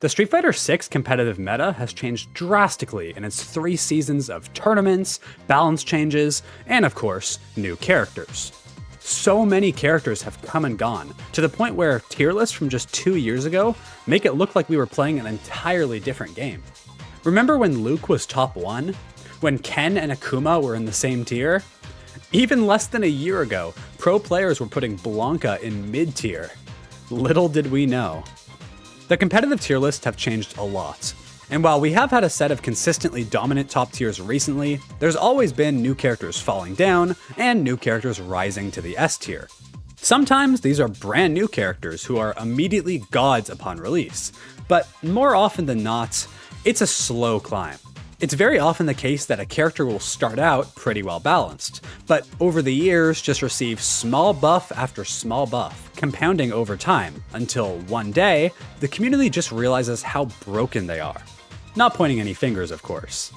The Street Fighter 6 competitive meta has changed drastically in its 3 seasons of tournaments, balance changes, and of course, new characters. So many characters have come and gone, to the point where tier lists from just 2 years ago make it look like we were playing an entirely different game. Remember when Luke was top 1? When Ken and Akuma were in the same tier? Even less than a year ago, pro players were putting Blanca in mid-tier. Little did we know. The competitive tier lists have changed a lot, and while we have had a set of consistently dominant top tiers recently, there's always been new characters falling down and new characters rising to the S tier. Sometimes these are brand new characters who are immediately gods upon release, but more often than not, it's a slow climb. It's very often the case that a character will start out pretty well balanced, but over the years just receive small buff after small buff, compounding over time, until one day, the community just realizes how broken they are. Not pointing any fingers, of course.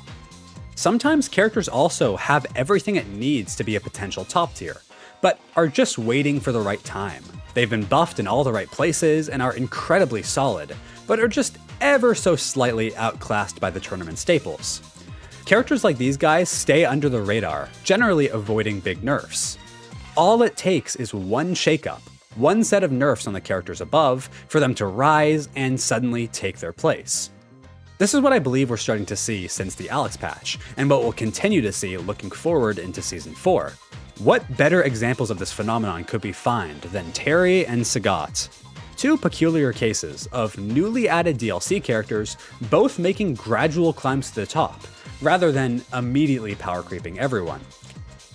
Sometimes characters also have everything it needs to be a potential top tier, but are just waiting for the right time. They've been buffed in all the right places and are incredibly solid, but are just ever so slightly outclassed by the tournament staples. Characters like these guys stay under the radar, generally avoiding big nerfs. All it takes is one shakeup, one set of nerfs on the characters above, for them to rise and suddenly take their place. This is what I believe we're starting to see since the Alex patch, and what we'll continue to see looking forward into Season 4. What better examples of this phenomenon could we find than Terry and Sagat? Two peculiar cases of newly added DLC characters both making gradual climbs to the top, rather than immediately power creeping everyone.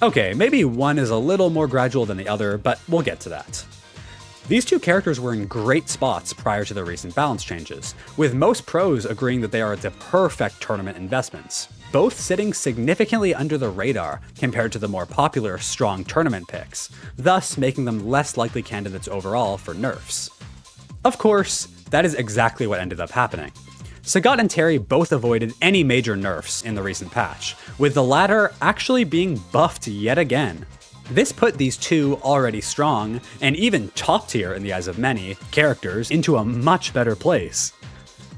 Okay, maybe one is a little more gradual than the other, but we'll get to that. These two characters were in great spots prior to the recent balance changes, with most pros agreeing that they are the perfect tournament investments, both sitting significantly under the radar compared to the more popular strong tournament picks, thus making them less likely candidates overall for nerfs. Of course, that is exactly what ended up happening. Sagat and Terry both avoided any major nerfs in the recent patch, with the latter actually being buffed yet again. This put these two already strong, and even top tier in the eyes of many, characters into a much better place.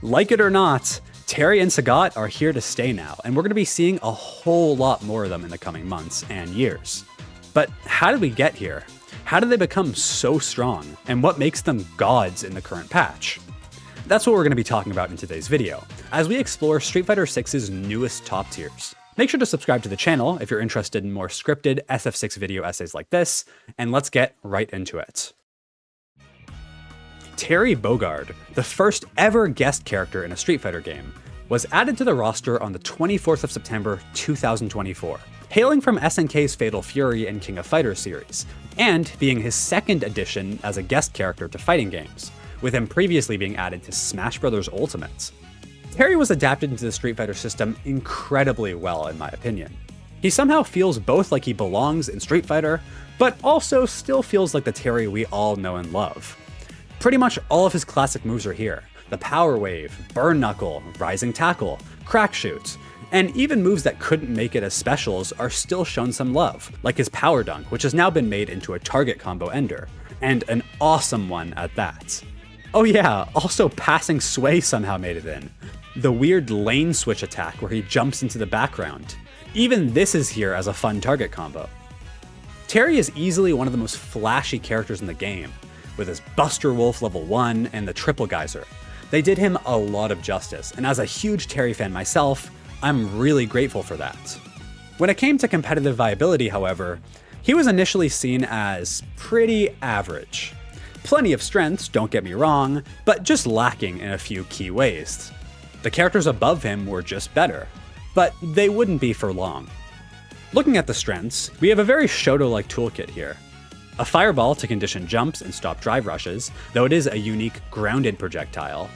Like it or not, Terry and Sagat are here to stay now, and we're going to be seeing a whole lot more of them in the coming months and years. But how did we get here? How did they become so strong, and what makes them gods in the current patch? That's what we're going to be talking about in today's video, as we explore Street Fighter 6's newest top tiers. Make sure to subscribe to the channel if you're interested in more scripted SF6 video essays like this, and let's get right into it. Terry Bogard, the first ever guest character in a Street Fighter game, was added to the roster on the 24th of September 2024, hailing from SNK's Fatal Fury and King of Fighters series, and being his second addition as a guest character to fighting games, with him previously being added to Smash Bros. Ultimate. Terry was adapted into the Street Fighter system incredibly well, in my opinion. He somehow feels both like he belongs in Street Fighter, but also still feels like the Terry we all know and love. Pretty much all of his classic moves are here: the Power Wave, Burn Knuckle, Rising Tackle, Crack Shoot, and even moves that couldn't make it as specials are still shown some love, like his Power Dunk, which has now been made into a target combo ender, and an awesome one at that. Oh yeah, also Passing Sway somehow made it in. The weird lane switch attack where he jumps into the background. Even this is here as a fun target combo. Terry is easily one of the most flashy characters in the game, with his Buster Wolf level 1 and the Triple Geyser. They did him a lot of justice, and as a huge Terry fan myself, I'm really grateful for that. When it came to competitive viability, however, he was initially seen as pretty average. Plenty of strengths, don't get me wrong, but just lacking in a few key ways. The characters above him were just better, but they wouldn't be for long. Looking at the strengths, we have a very Shoto-like toolkit here. A fireball to condition jumps and stop drive rushes, though it is a unique grounded projectile.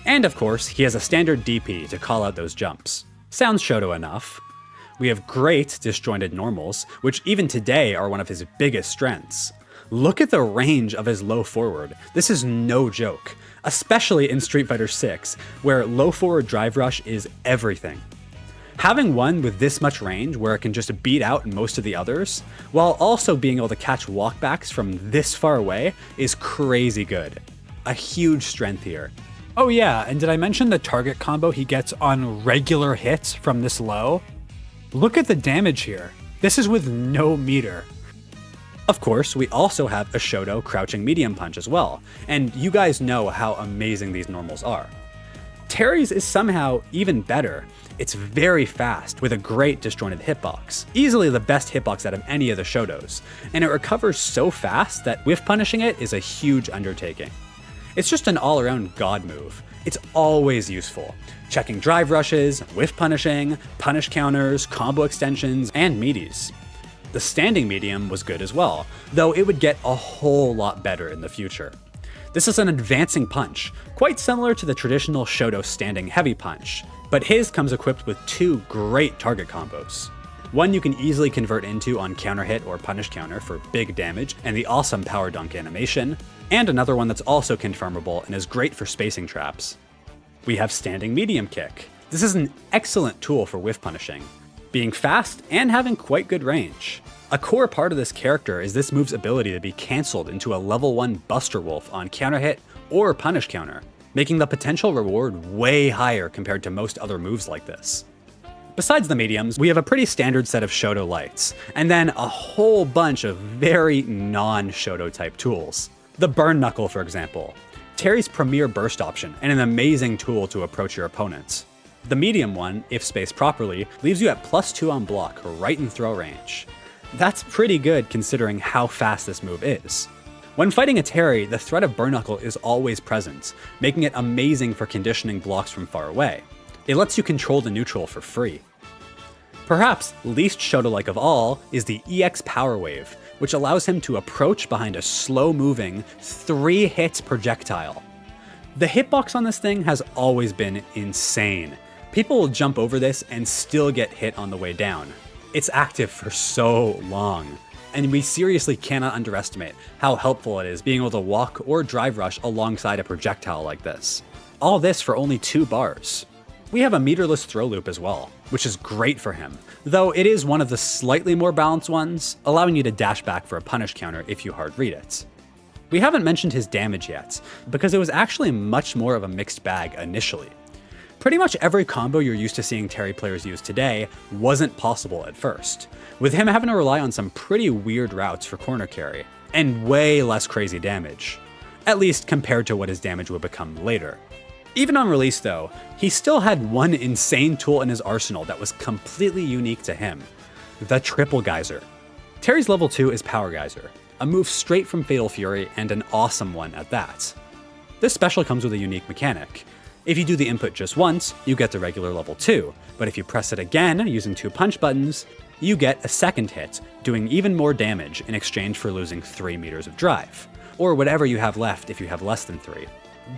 And of course, he has a standard DP to call out those jumps. Sounds Shoto enough. We have great disjointed normals, which even today are one of his biggest strengths. Look at the range of his low forward. This is no joke, especially in Street Fighter 6, where low forward drive rush is everything. Having one with this much range where it can just beat out most of the others, while also being able to catch walkbacks from this far away, is crazy good. A huge strength here. Oh yeah, and did I mention the target combo he gets on regular hits from this low? Look at the damage here. This is with no meter. Of course, we also have a Shoto crouching medium punch as well, and you guys know how amazing these normals are. Terry's is somehow even better. It's very fast with a great disjointed hitbox, easily the best hitbox out of any of the Shotos, and it recovers so fast that whiff punishing it is a huge undertaking. It's just an all-around god move. It's always useful, checking drive rushes, whiff punishing, punish counters, combo extensions, and meaties. The standing medium was good as well, though it would get a whole lot better in the future. This is an advancing punch, quite similar to the traditional Shoto standing heavy punch, but his comes equipped with two great target combos. One you can easily convert into on counter hit or punish counter for big damage and the awesome power dunk animation, and another one that's also confirmable and is great for spacing traps. We have standing medium kick. This is an excellent tool for whiff punishing, being fast and having quite good range. A core part of this character is this move's ability to be cancelled into a level 1 Buster Wolf on counter hit or punish counter, making the potential reward way higher compared to most other moves like this. Besides the mediums, we have a pretty standard set of Shoto lights, and then a whole bunch of very non-Shoto type tools. The Burn Knuckle, for example, Terry's premier burst option and an amazing tool to approach your opponents. The medium one, if spaced properly, leaves you at +2 on block right in throw range. That's pretty good considering how fast this move is. When fighting a Terry, the threat of Burn Knuckle is always present, making it amazing for conditioning blocks from far away. It lets you control the neutral for free. Perhaps least Shoto-like of all is the EX Power Wave, which allows him to approach behind a slow-moving, 3-hit projectile. The hitbox on this thing has always been insane. People will jump over this and still get hit on the way down. It's active for so long, and we seriously cannot underestimate how helpful it is being able to walk or drive rush alongside a projectile like this. All this for only 2 bars. We have a meterless throw loop as well, which is great for him, though it is one of the slightly more balanced ones, allowing you to dash back for a punish counter if you hard read it. We haven't mentioned his damage yet, because it was actually much more of a mixed bag initially. Pretty much every combo you're used to seeing Terry players use today wasn't possible at first, with him having to rely on some pretty weird routes for corner carry, and way less crazy damage, at least compared to what his damage would become later. Even on release though, he still had one insane tool in his arsenal that was completely unique to him, the Triple Geyser. Terry's level 2 is Power Geyser, a move straight from Fatal Fury and an awesome one at that. This special comes with a unique mechanic. If you do the input just once, you get the regular level 2, but if you press it again using 2 punch buttons, you get a second hit, doing even more damage in exchange for losing 3 meters of drive, or whatever you have left if you have less than 3.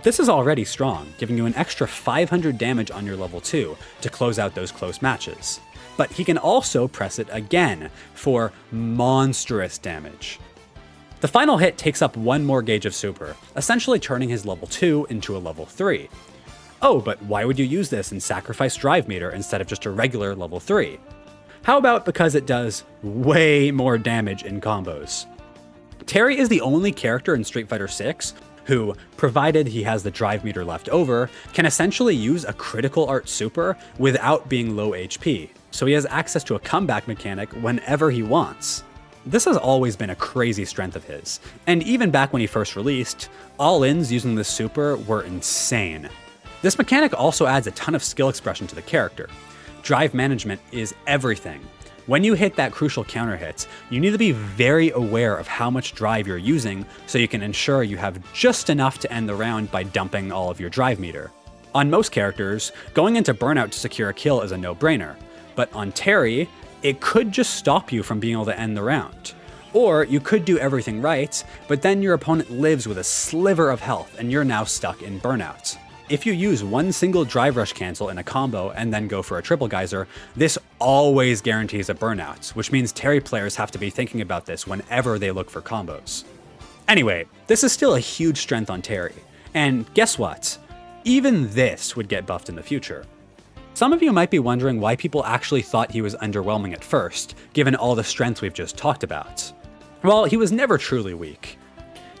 This is already strong, giving you an extra 500 damage on your level 2 to close out those close matches. But he can also press it again for monstrous damage. The final hit takes up 1 more gauge of super, essentially turning his level 2 into a level 3. Oh, but why would you use this and sacrifice drive meter instead of just a regular level 3? How about because it does way more damage in combos? Terry is the only character in Street Fighter 6 who, provided he has the drive meter left over, can essentially use a critical art super without being low HP, so he has access to a comeback mechanic whenever he wants. This has always been a crazy strength of his, and even back when he first released, all-ins using this super were insane. This mechanic also adds a ton of skill expression to the character. Drive management is everything. When you hit that crucial counter hit, you need to be very aware of how much drive you're using so you can ensure you have just enough to end the round by dumping all of your drive meter. On most characters, going into burnout to secure a kill is a no-brainer, but on Terry, it could just stop you from being able to end the round. Or you could do everything right, but then your opponent lives with a sliver of health and you're now stuck in burnout. If you use one single drive rush cancel in a combo and then go for a triple geyser, this always guarantees a burnout, which means Terry players have to be thinking about this whenever they look for combos. Anyway, this is still a huge strength on Terry, and guess what? Even this would get buffed in the future. Some of you might be wondering why people actually thought he was underwhelming at first, given all the strengths we've just talked about. Well, he was never truly weak.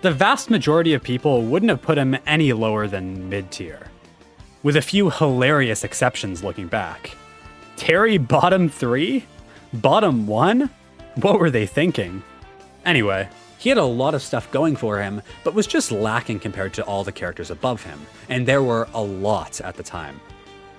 the vast majority of people wouldn't have put him any lower than mid-tier. With a few hilarious exceptions looking back. Terry bottom 3? Bottom 1? What were they thinking? Anyway, he had a lot of stuff going for him, but was just lacking compared to all the characters above him, and there were a lot at the time.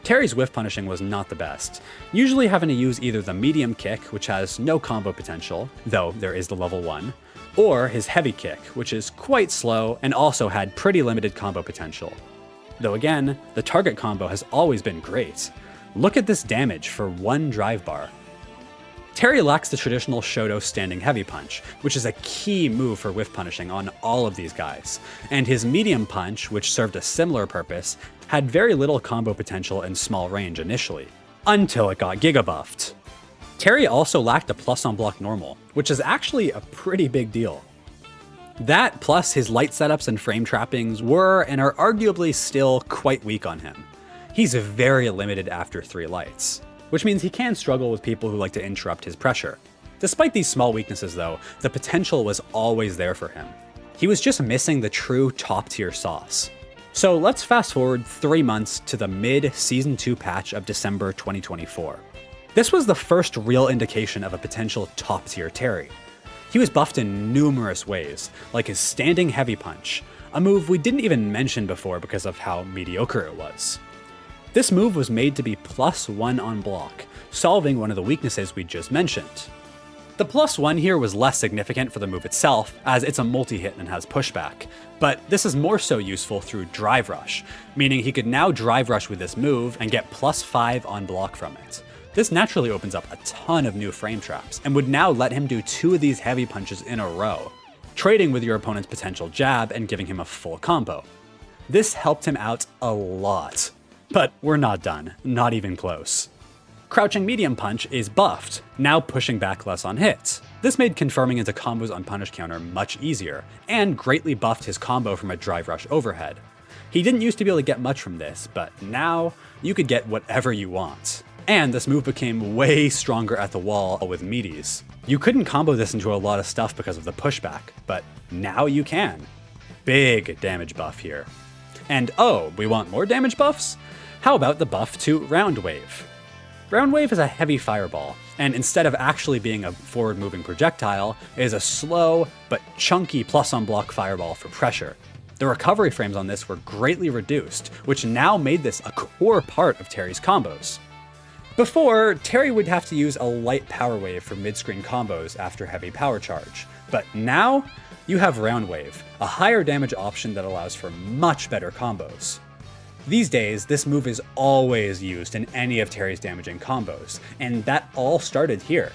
Terry's whiff punishing was not the best, usually having to use either the medium kick, which has no combo potential, though there is the level 1, or his heavy kick, which is quite slow and also had pretty limited combo potential. Though again, the target combo has always been great. Look at this damage for one drive bar. Terry lacks the traditional Shoto standing heavy punch, which is a key move for whiff punishing on all of these guys, and his medium punch, which served a similar purpose, had very little combo potential in small range initially, until it got giga buffed. Terry also lacked a plus on block normal, which is actually a pretty big deal. That plus his light setups and frame trappings were and are arguably still quite weak on him. He's very limited after 3 lights, which means he can struggle with people who like to interrupt his pressure. Despite these small weaknesses though, the potential was always there for him. He was just missing the true top tier sauce. So let's fast forward 3 months to the mid-Season 2 patch of December 2024. This was the first real indication of a potential top tier Terry. He was buffed in numerous ways, like his standing heavy punch, a move we didn't even mention before because of how mediocre it was. This move was made to be +1 on block, solving one of the weaknesses we just mentioned. The +1 here was less significant for the move itself, as it's a multi-hit and has pushback, but this is more so useful through Drive Rush, meaning he could now Drive Rush with this move and get +5 on block from it. This naturally opens up a ton of new frame traps, and would now let him do 2 of these heavy punches in a row, trading with your opponent's potential jab and giving him a full combo. This helped him out a lot. But we're not done, not even close. Crouching medium punch is buffed, now pushing back less on hits. This made confirming into combos on punish counter much easier, and greatly buffed his combo from a drive rush overhead. He didn't used to be able to get much from this, but now you could get whatever you want. And this move became way stronger at the wall with meaties. You couldn't combo this into a lot of stuff because of the pushback, but now you can. Big damage buff here. And oh, we want more damage buffs? How about the buff to Round Wave? Round Wave is a heavy fireball, and instead of actually being a forward-moving projectile, it is a slow but chunky plus-on-block fireball for pressure. The recovery frames on this were greatly reduced, which now made this a core part of Terry's combos. Before, Terry would have to use a light power wave for mid-screen combos after heavy power charge, but now you have Round Wave, a higher damage option that allows for much better combos. These days, this move is always used in any of Terry's damaging combos, and that all started here.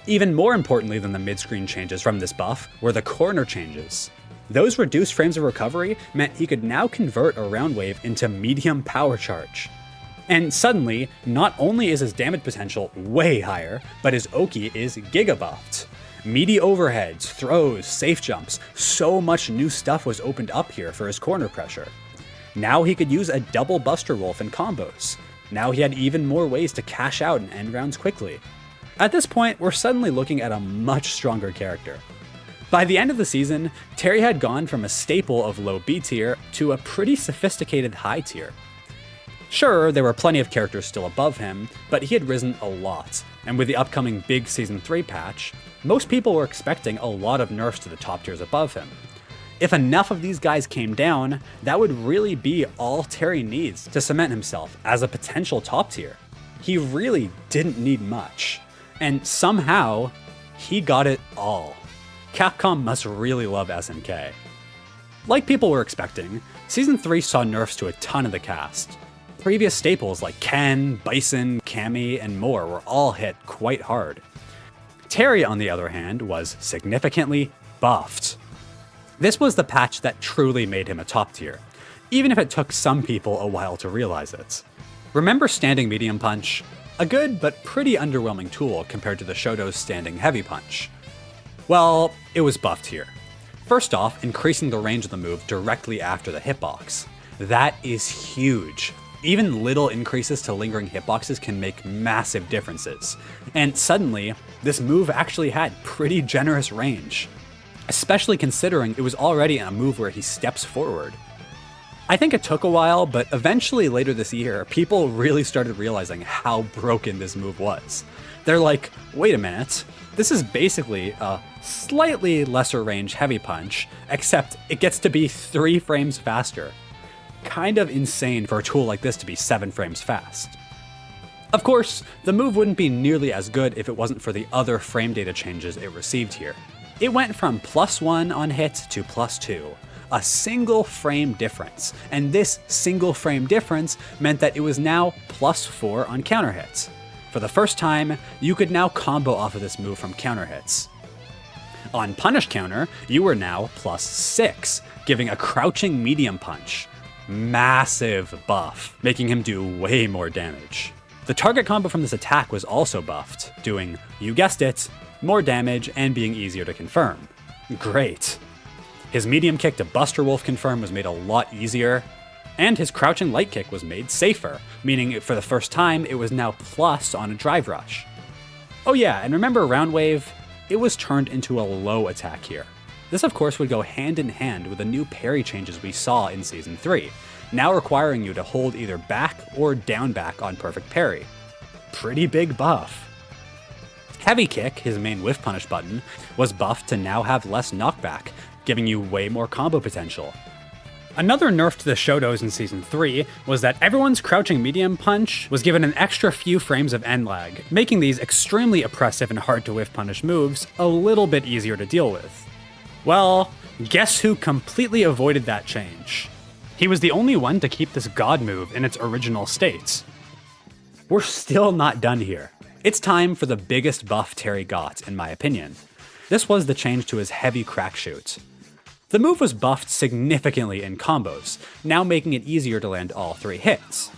Even more importantly than the mid-screen changes from this buff were the corner changes. Those reduced frames of recovery meant he could now convert a Round Wave into medium power charge. And suddenly, not only is his damage potential way higher, but his Oki is giga buffed. Meaty overheads, throws, safe jumps, so much new stuff was opened up here for his corner pressure. Now he could use a double Buster Wolf in combos. Now he had even more ways to cash out and end rounds quickly. At this point, we're suddenly looking at a much stronger character. By the end of the season, Terry had gone from a staple of low B tier to a pretty sophisticated high tier. Sure, there were plenty of characters still above him, but he had risen a lot, and with the upcoming big Season 3 patch, most people were expecting a lot of nerfs to the top tiers above him. If enough of these guys came down, that would really be all Terry needs to cement himself as a potential top tier. He really didn't need much, and somehow, he got it all. Capcom must really love SNK. Like people were expecting, Season 3 saw nerfs to a ton of the cast. Previous staples like Ken, Bison, Cammy, and more were all hit quite hard. Terry, on the other hand, was significantly buffed. This was the patch that truly made him a top tier, even if it took some people a while to realize it. Remember Standing Medium Punch? A good but pretty underwhelming tool compared to the Shoto's Standing Heavy Punch. Well, it was buffed here. First off, increasing the range of the move directly after the hitbox. That is huge. Even little increases to lingering hitboxes can make massive differences. And suddenly, this move actually had pretty generous range. especially considering it was already a move where he steps forward. I think it took a while, but eventually later this year, people really started realizing how broken this move was. They're like, wait a minute, this is basically a slightly lesser range heavy punch, except it gets to be 3 frames faster. Kind of insane for a tool like this to be 7 frames fast. Of course, the move wouldn't be nearly as good if it wasn't for the other frame data changes it received here. It went from +1 on hit to +2. A single frame difference, and this single frame difference meant that it was now +4 on counter hits. For the first time, you could now combo off of this move from counter hits. On punish counter, you were now +6, giving a crouching medium punch. Massive buff, making him do way more damage. The target combo from this attack was also buffed, doing, you guessed it, more damage and being easier to confirm. Great. His medium kick to Buster Wolf confirm was made a lot easier, and his crouching light kick was made safer, meaning for the first time it was now plus on a drive rush. Oh yeah, and remember Round Wave? It was turned into a low attack here. This of course would go hand in hand with the new parry changes we saw in Season 3, now requiring you to hold either back or down back on perfect parry. Pretty big buff. Heavy Kick, his main whiff punish button, was buffed to now have less knockback, giving you way more combo potential. Another nerf to the Shotos in Season 3 was that everyone's crouching medium punch was given an extra few frames of end lag, making these extremely oppressive and hard to whiff punish moves a little bit easier to deal with. Well, guess who completely avoided that change? He was the only one to keep this god move in its original state. We're still not done here. It's time for the biggest buff Terry got, in my opinion. This was the change to his heavy crack shoot. The move was buffed significantly in combos, now making it easier to land all 3 hits.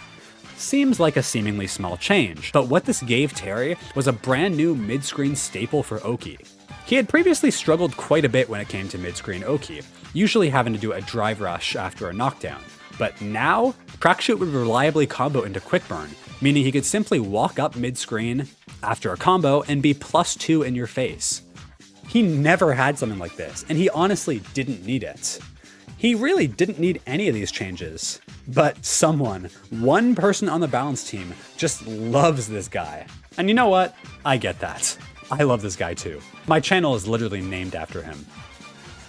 Seems like a seemingly small change, but what this gave Terry was a brand new mid-screen staple for Oki. He had previously struggled quite a bit when it came to mid-screen Oki, usually having to do a drive rush after a knockdown. But now, crack shoot would reliably combo into quick burn, meaning he could simply walk up mid-screen after a combo and be +2 in your face. He never had something like this, and he honestly didn't need it. He really didn't need any of these changes. But someone, one person on the balance team, just loves this guy. And you know what? I get that. I love this guy too. My channel is literally named after him.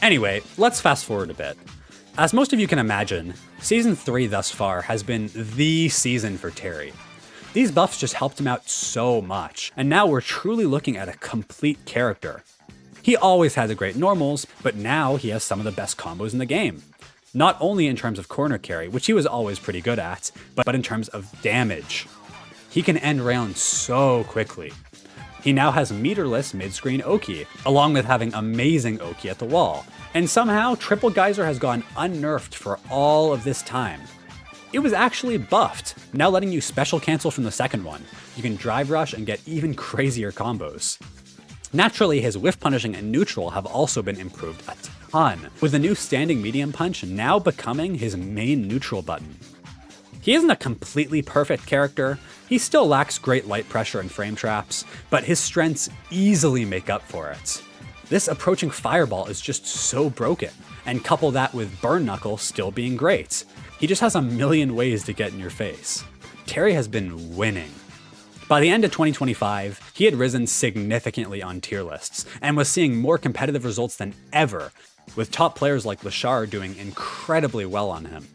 Anyway, let's fast forward a bit. As most of you can imagine, Season 3 thus far has been the season for Terry. These buffs just helped him out so much, and now we're truly looking at a complete character. He always had the great normals, but now he has some of the best combos in the game. Not only in terms of corner carry, which he was always pretty good at, but in terms of damage. He can end rounds so quickly. He now has meterless mid-screen Oki, along with having amazing Oki at the wall. And somehow, Triple Geyser has gone unnerfed for all of this time. It was actually buffed, now letting you special cancel from the second one. You can drive rush and get even crazier combos. Naturally, his whiff punishing and neutral have also been improved a ton, with the new standing medium punch now becoming his main neutral button. He isn't a completely perfect character, he still lacks great light pressure and frame traps, but his strengths easily make up for it. This approaching fireball is just so broken, and couple that with Burn Knuckle still being great. He just has a million ways to get in your face. Terry has been winning. By the end of 2025, he had risen significantly on tier lists, and was seeing more competitive results than ever, with top players like Lashar doing incredibly well on him.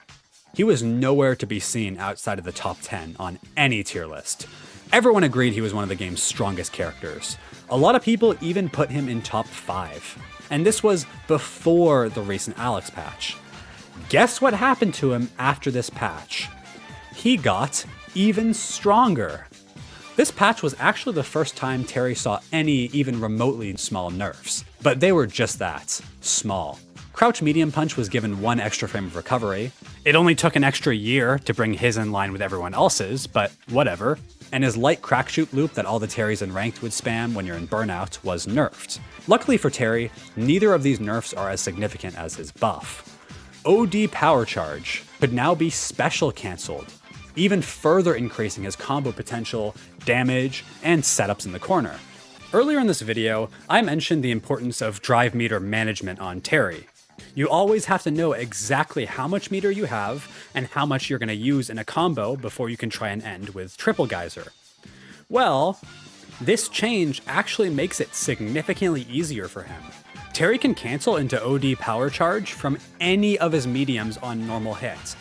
He was nowhere to be seen outside of the top 10 on any tier list. Everyone agreed he was one of the game's strongest characters. A lot of people even put him in top 5. And this was before the recent Alex patch. Guess what happened to him after this patch? He got even stronger. This patch was actually the first time Terry saw any even remotely small nerfs, but they were just that, small. Crouch medium punch was given 1 extra frame of recovery. It only took an extra year to bring his in line with everyone else's, but whatever. And his light crack shoot loop that all the Terrys in ranked would spam when you're in burnout was nerfed. Luckily for Terry, neither of these nerfs are as significant as his buff. OD Power Charge could now be special cancelled, even further increasing his combo potential, damage, and setups in the corner. Earlier in this video, I mentioned the importance of drive meter management on Terry. You always have to know exactly how much meter you have and how much you're going to use in a combo before you can try and end with triple geyser. Well, this change actually makes it significantly easier for him. Terry can cancel into OD power charge from any of his mediums on normal hits.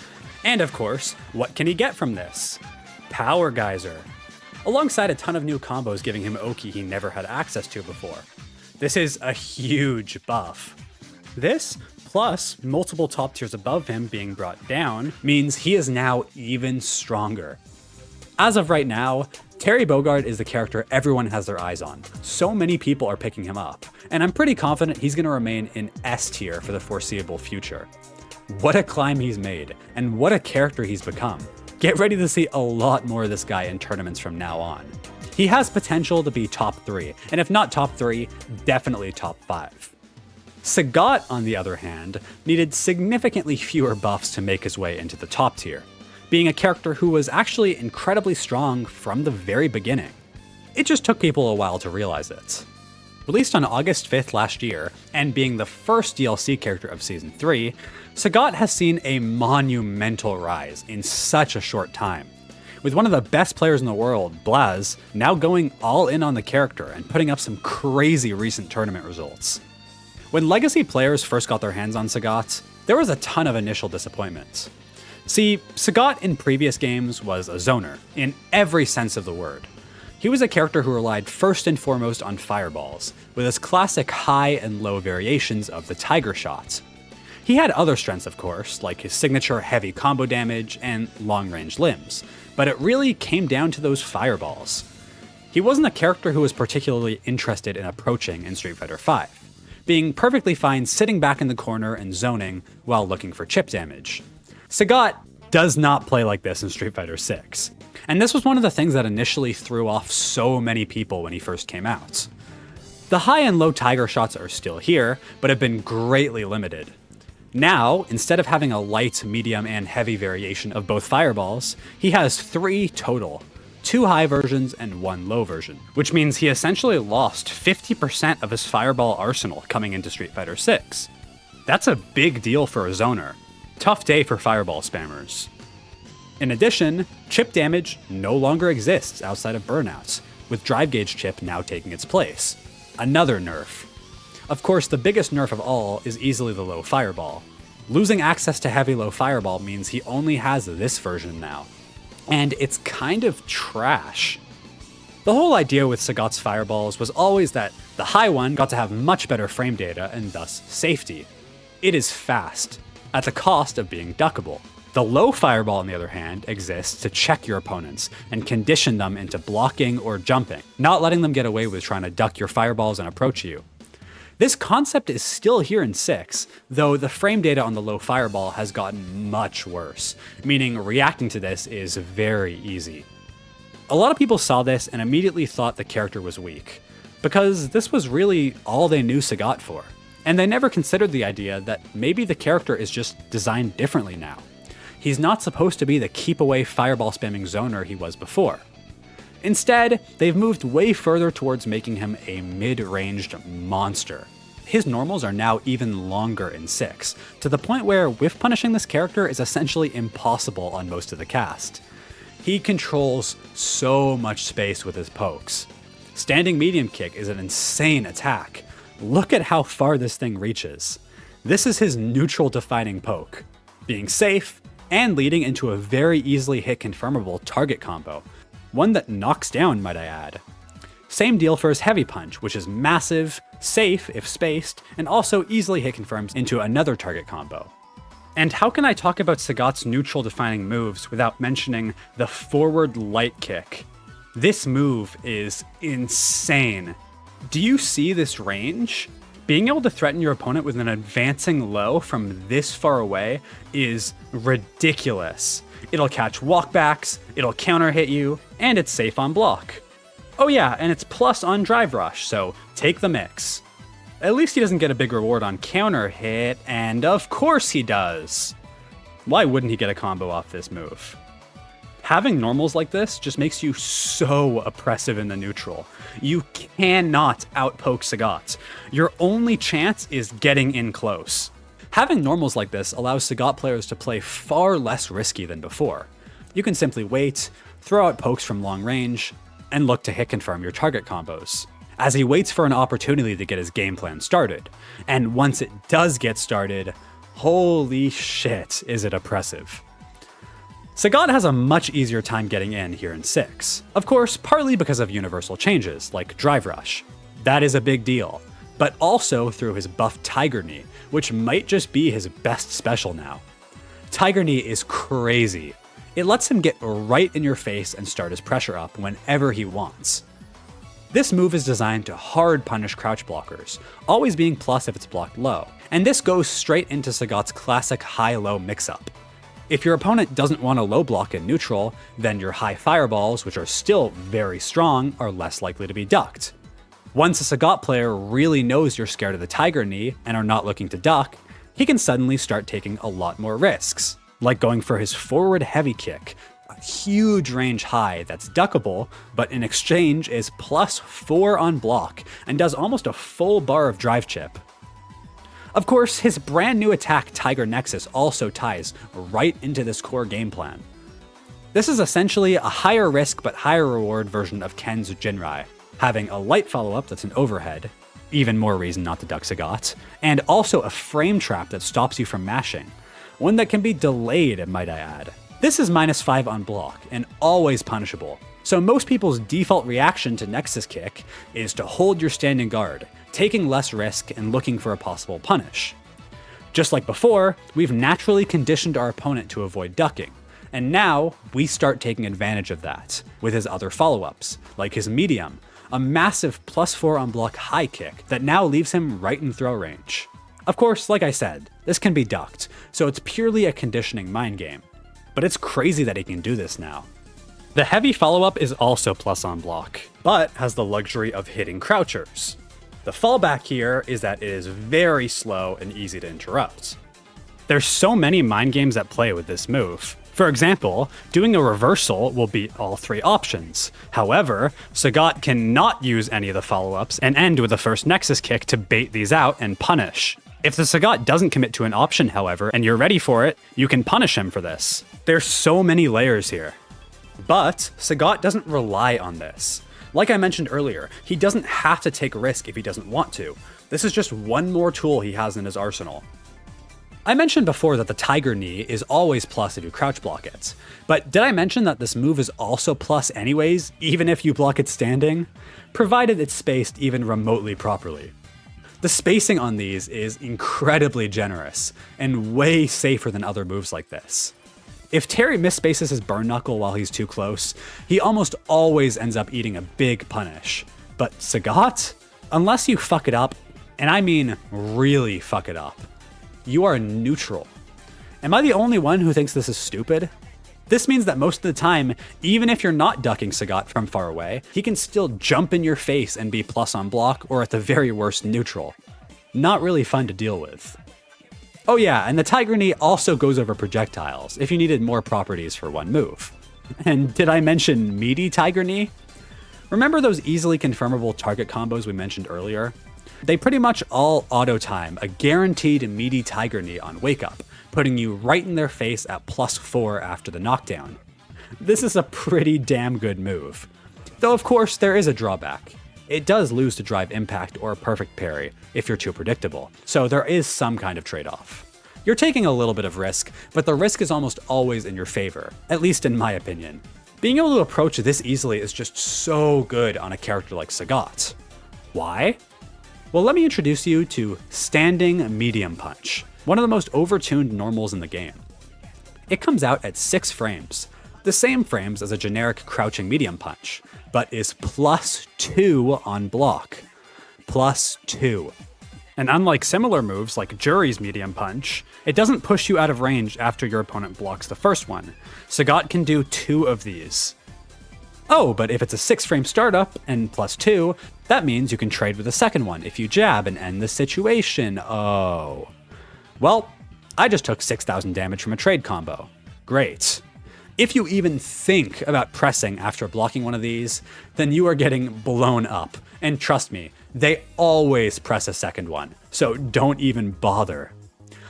And of course, what can he get from this? Power geyser. Alongside a ton of new combos giving him Oki he never had access to before. This is a huge buff. This, plus multiple top tiers above him being brought down, means he is now even stronger. As of right now, Terry Bogard is the character everyone has their eyes on. So many people are picking him up, and I'm pretty confident he's going to remain in S tier for the foreseeable future. What a climb he's made, and what a character he's become. Get ready to see a lot more of this guy in tournaments from now on. He has potential to be top 3, and if not top 3, definitely top 5. Sagat, on the other hand, needed significantly fewer buffs to make his way into the top tier, being a character who was actually incredibly strong from the very beginning. It just took people a while to realize it. Released on August 5th last year, and being the first DLC character of Season 3, Sagat has seen a monumental rise in such a short time, with one of the best players in the world, Blaz, now going all in on the character and putting up some crazy recent tournament results. When Legacy players first got their hands on Sagat, there was a ton of initial disappointment. See, Sagat in previous games was a zoner, in every sense of the word. He was a character who relied first and foremost on fireballs, with his classic high and low variations of the Tiger Shot. He had other strengths, of course, like his signature heavy combo damage and long-range limbs, but it really came down to those fireballs. He wasn't a character who was particularly interested in approaching in Street Fighter V, being perfectly fine sitting back in the corner and zoning while looking for chip damage. Sagat does not play like this in Street Fighter VI. And this was one of the things that initially threw off so many people when he first came out. The high and low Tiger Shots are still here, but have been greatly limited. Now, instead of having a light, medium, and heavy variation of both fireballs, he has 3 total, 2 high versions and 1 low version, which means he essentially lost 50% of his fireball arsenal coming into Street Fighter VI. That's a big deal for a zoner. Tough day for fireball spammers. In addition, chip damage no longer exists outside of burnouts, with drive gauge chip now taking its place. Another nerf. Of course, the biggest nerf of all is easily the low fireball. Losing access to heavy low fireball means he only has this version now. And it's kind of trash. The whole idea with Sagat's fireballs was always that the high one got to have much better frame data and thus safety. It is fast, at the cost of being duckable. The low fireball, on the other hand, exists to check your opponents and condition them into blocking or jumping, not letting them get away with trying to duck your fireballs and approach you. This concept is still here in 6, though the frame data on the low fireball has gotten much worse, meaning reacting to this is very easy. A lot of people saw this and immediately thought the character was weak, because this was really all they knew Sagat for, and they never considered the idea that maybe the character is just designed differently now. He's not supposed to be the keep-away fireball spamming zoner he was before. Instead, they've moved way further towards making him a mid-ranged monster. His normals are now even longer in 6, to the point where whiff punishing this character is essentially impossible on most of the cast. He controls so much space with his pokes. Standing medium kick is an insane attack. Look at how far this thing reaches. This is his neutral defining poke, being safe, and leading into a very easily hit confirmable target combo, one that knocks down, might I add. Same deal for his heavy punch, which is massive, safe if spaced, and also easily hit confirms into another target combo. And how can I talk about Sagat's neutral defining moves without mentioning the forward light kick? This move is insane. Do you see this range? Being able to threaten your opponent with an advancing low from this far away is ridiculous. It'll catch walkbacks, it'll counter hit you, and it's safe on block. Oh yeah, and it's plus on drive rush, so take the mix. At least he doesn't get a big reward on counter hit, and of course he does. Why wouldn't he get a combo off this move? Having normals like this just makes you so oppressive in the neutral. You cannot outpoke Sagat. Your only chance is getting in close. Having normals like this allows Sagat players to play far less risky than before. You can simply wait, throw out pokes from long range, and look to hit confirm your target combos, as he waits for an opportunity to get his game plan started. And once it does get started, holy shit, is it oppressive. Sagat has a much easier time getting in here in 6. Of course, partly because of universal changes, like Drive Rush. That is a big deal. But also through his buff Tiger Knee, which might just be his best special now. Tiger Knee is crazy. It lets him get right in your face and start his pressure up whenever he wants. This move is designed to hard punish crouch blockers, always being plus if it's blocked low. And this goes straight into Sagat's classic high-low mix-up. If your opponent doesn't want to low block in neutral, then your high fireballs, which are still very strong, are less likely to be ducked. Once a Sagat player really knows you're scared of the Tiger Knee and are not looking to duck, he can suddenly start taking a lot more risks, like going for his forward heavy kick, a huge range high that's duckable, but in exchange is +4 on block and does almost a full bar of drive chip. Of course, his brand new attack Tiger Nexus also ties right into this core game plan. This is essentially a higher risk but higher reward version of Ken's Jinrai, having a light follow-up that's an overhead, even more reason not to duck Sagat, and also a frame trap that stops you from mashing, one that can be delayed, might I add. This is -5 on block, and always punishable, so most people's default reaction to Nexus Kick is to hold your standing guard, taking less risk and looking for a possible punish. Just like before, we've naturally conditioned our opponent to avoid ducking, and now we start taking advantage of that with his other follow-ups, like his medium, a massive +4 on block high kick that now leaves him right in throw range. Of course, like I said, this can be ducked, so it's purely a conditioning mind game, but it's crazy that he can do this now. The heavy follow-up is also plus on block, but has the luxury of hitting crouchers. The fallback here is that it is very slow and easy to interrupt. There's so many mind games at play with this move. For example, doing a reversal will beat all 3 options. However, Sagat cannot use any of the follow-ups and end with a first Nexus Kick to bait these out and punish. If the Sagat doesn't commit to an option, however, and you're ready for it, you can punish him for this. There's so many layers here. But Sagat doesn't rely on this. Like I mentioned earlier, he doesn't have to take a risk if he doesn't want to. This is just one more tool he has in his arsenal. I mentioned before that the Tiger Knee is always plus if you crouch block it. But did I mention that this move is also plus anyways, even if you block it standing? Provided it's spaced even remotely properly. The spacing on these is incredibly generous, and way safer than other moves like this. If Terry misspaces his burn knuckle while he's too close, he almost always ends up eating a big punish. But Sagat? Unless you fuck it up, and I mean really fuck it up, you are neutral. Am I the only one who thinks this is stupid? This means that most of the time, even if you're not ducking Sagat from far away, he can still jump in your face and be plus on block, or at the very worst, neutral. Not really fun to deal with. Oh yeah, and the Tiger Knee also goes over projectiles, if you needed more properties for one move. And did I mention meaty Tiger Knee? Remember those easily confirmable target combos we mentioned earlier? They pretty much all auto-time a guaranteed meaty Tiger Knee on wake up, putting you right in their face at +4 after the knockdown. This is a pretty damn good move. Though of course there is a drawback. It does lose to drive impact or a perfect parry if you're too predictable, so there is some kind of trade-off. You're taking a little bit of risk, but the risk is almost always in your favor, at least in my opinion. Being able to approach this easily is just so good on a character like Sagat. Why? Well, let me introduce you to Standing Medium Punch, one of the most overtuned normals in the game. It comes out at 6 frames, the same frames as a generic crouching medium punch, but is +2 on block. +2. And unlike similar moves like Jury's medium punch, it doesn't push you out of range after your opponent blocks the first one. Sagat can do 2 of these. Oh, but if it's a 6-frame startup and +2, that means you can trade with the second one if you jab and end the situation. Oh. Well, I just took 6,000 damage from a trade combo. Great. If you even think about pressing after blocking one of these, then you are getting blown up. And trust me, they always press a second one, so don't even bother.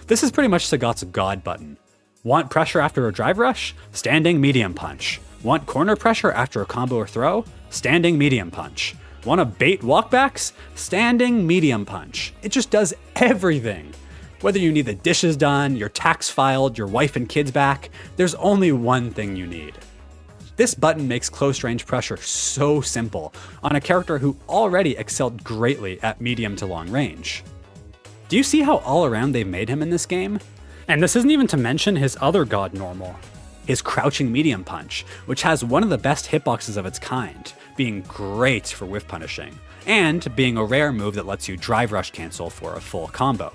This is pretty much Sagat's God button. Want pressure after a drive rush? Standing medium punch. Want corner pressure after a combo or throw? Standing medium punch. Want to bait walkbacks? Standing medium punch. It just does everything. Whether you need the dishes done, your tax filed, your wife and kids back, there's only one thing you need. This button makes close range pressure so simple on a character who already excelled greatly at medium to long range. Do you see how all around they've made him in this game? And this isn't even to mention his other god normal, his crouching medium punch, which has one of the best hitboxes of its kind, being great for whiff punishing, and being a rare move that lets you drive rush cancel for a full combo.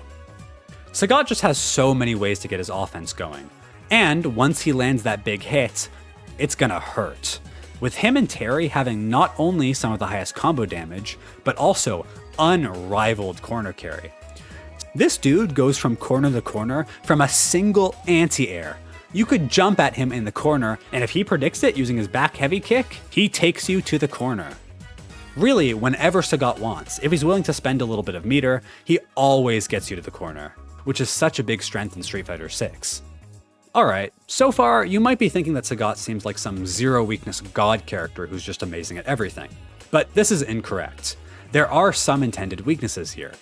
Sagat just has so many ways to get his offense going, and once he lands that big hit, it's gonna hurt. With him and Terry having not only some of the highest combo damage, but also unrivaled corner carry. This dude goes from corner to corner from a single anti-air. You could jump at him in the corner, and if he predicts it using his back heavy kick, he takes you to the corner. Really, whenever Sagat wants, if he's willing to spend a little bit of meter, he always gets you to the corner, which is such a big strength in Street Fighter 6. Alright, so far you might be thinking that Sagat seems like some zero weakness god character who's just amazing at everything. But this is incorrect. There are some intended weaknesses here.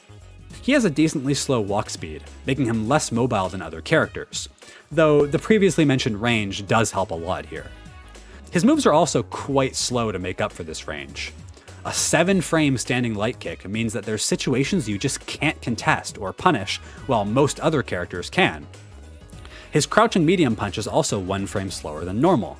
He has a decently slow walk speed, making him less mobile than other characters, though the previously mentioned range does help a lot here. His moves are also quite slow to make up for this range. A 7-frame standing light kick means that there's situations you just can't contest or punish while most other characters can. His crouching medium punch is also 1 frame slower than normal.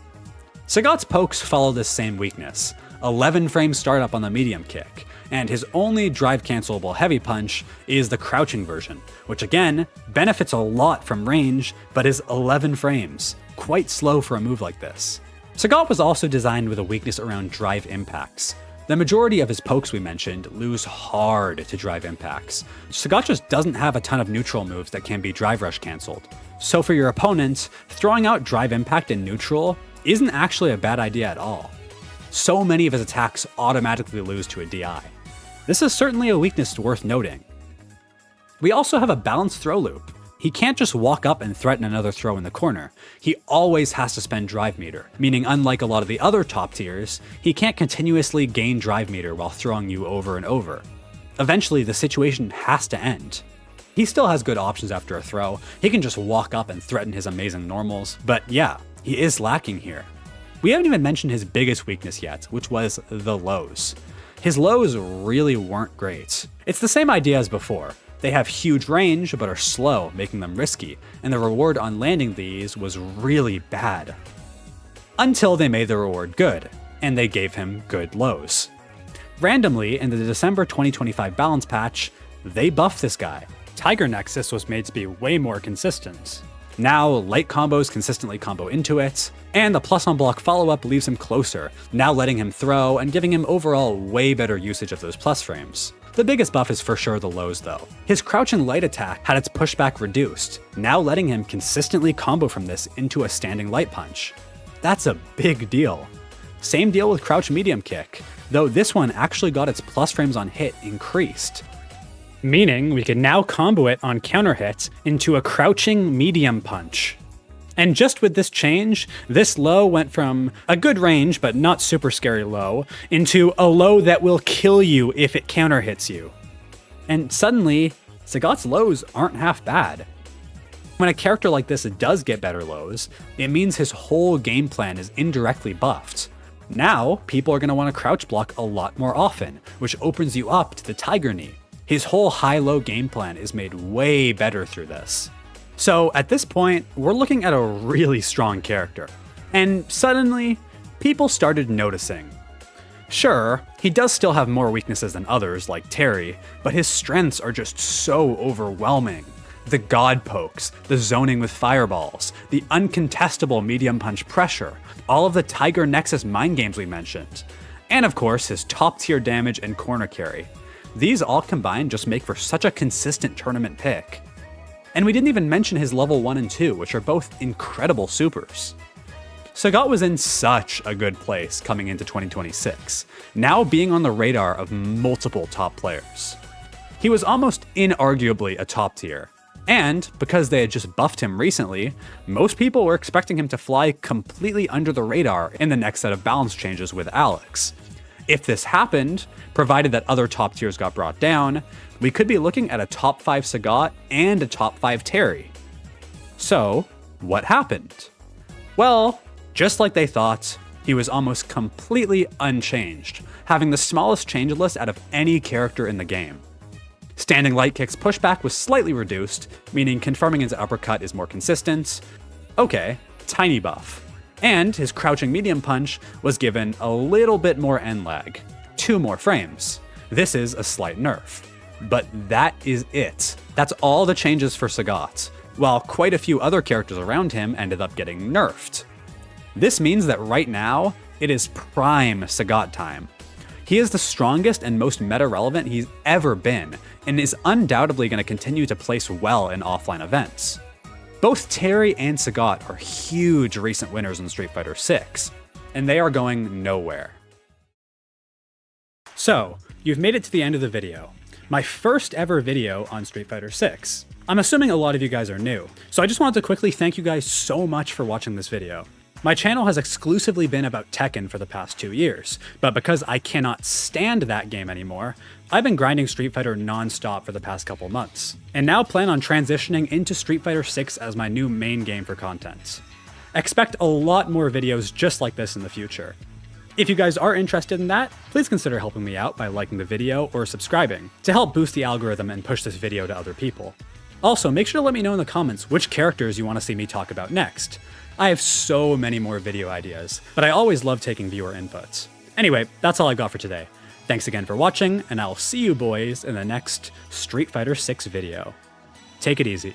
Sagat's pokes follow this same weakness, 11-frame startup on the medium kick, and his only drive cancelable heavy punch is the crouching version, which again benefits a lot from range, but is 11 frames, quite slow for a move like this. Sagat was also designed with a weakness around drive impacts. The majority of his pokes we mentioned lose hard to drive impacts. Sagat just doesn't have a ton of neutral moves that can be drive rush cancelled. So for your opponents, throwing out drive impact in neutral isn't actually a bad idea at all. So many of his attacks automatically lose to a DI. This is certainly a weakness worth noting. We also have a balanced throw loop. He can't just walk up and threaten another throw in the corner. He always has to spend drive meter, meaning unlike a lot of the other top tiers, he can't continuously gain drive meter while throwing you over and over. Eventually, the situation has to end. He still has good options after a throw. He can just walk up and threaten his amazing normals, but yeah, he is lacking here. We haven't even mentioned his biggest weakness yet, which was the lows. His lows really weren't great. It's the same idea as before. They have huge range, but are slow, making them risky, and the reward on landing these was really bad. Until they made the reward good, and they gave him good lows. Randomly, in the December 2025 balance patch, they buffed this guy. Tiger Nexus was made to be way more consistent. Now, light combos consistently combo into it, and the plus on block follow-up leaves him closer, now letting him throw and giving him overall way better usage of those plus frames. The biggest buff is for sure the lows though. His crouch and light attack had its pushback reduced, now letting him consistently combo from this into a standing light punch. That's a big deal. Same deal with crouch medium kick, though this one actually got its plus frames on hit increased. Meaning we can now combo it on counter hit into a crouching medium punch. And just with this change, this low went from a good range but not super scary low into a low that will kill you if it counter hits you. And suddenly, Sagat's lows aren't half bad. When a character like this does get better lows, it means his whole game plan is indirectly buffed. Now, people are going to want to crouch block a lot more often, which opens you up to the Tiger Knee. His whole high-low game plan is made way better through this. So at this point, we're looking at a really strong character. And suddenly, people started noticing. Sure, he does still have more weaknesses than others, like Terry, but his strengths are just so overwhelming. The God pokes, the zoning with fireballs, the uncontestable medium punch pressure, all of the Tiger Nexus mind games we mentioned, and of course his top tier damage and corner carry. These all combined just make for such a consistent tournament pick. And we didn't even mention his level 1 and 2, which are both incredible supers. Sagat was in such a good place coming into 2026, now being on the radar of multiple top players. He was almost inarguably a top tier, and because they had just buffed him recently, most people were expecting him to fly completely under the radar in the next set of balance changes with Alex. If this happened, provided that other top tiers got brought down, we could be looking at a top 5 Sagat and a top 5 Terry. So, what happened? Well, just like they thought, he was almost completely unchanged, having the smallest change list out of any character in the game. Standing light kick's pushback was slightly reduced, meaning confirming his uppercut is more consistent. Okay, tiny buff. And his crouching medium punch was given a little bit more end lag, 2 more frames. This is a slight nerf. But that is it. That's all the changes for Sagat, while quite a few other characters around him ended up getting nerfed. This means that right now, it is prime Sagat time. He is the strongest and most meta-relevant he's ever been, and is undoubtedly going to continue to place well in offline events. Both Terry and Sagat are huge recent winners in Street Fighter 6, and they are going nowhere. So, you've made it to the end of the video. My first ever video on Street Fighter 6. I'm assuming a lot of you guys are new, so I just wanted to quickly thank you guys so much for watching this video. My channel has exclusively been about Tekken for the past 2 years, but because I cannot stand that game anymore, I've been grinding Street Fighter non-stop for the past couple months, and now plan on transitioning into Street Fighter 6 as my new main game for content. Expect a lot more videos just like this in the future. If you guys are interested in that, please consider helping me out by liking the video or subscribing to help boost the algorithm and push this video to other people. Also, make sure to let me know in the comments which characters you want to see me talk about next. I have so many more video ideas, but I always love taking viewer inputs. Anyway, that's all I've got for today. Thanks again for watching, and I'll see you boys in the next Street Fighter 6 video. Take it easy.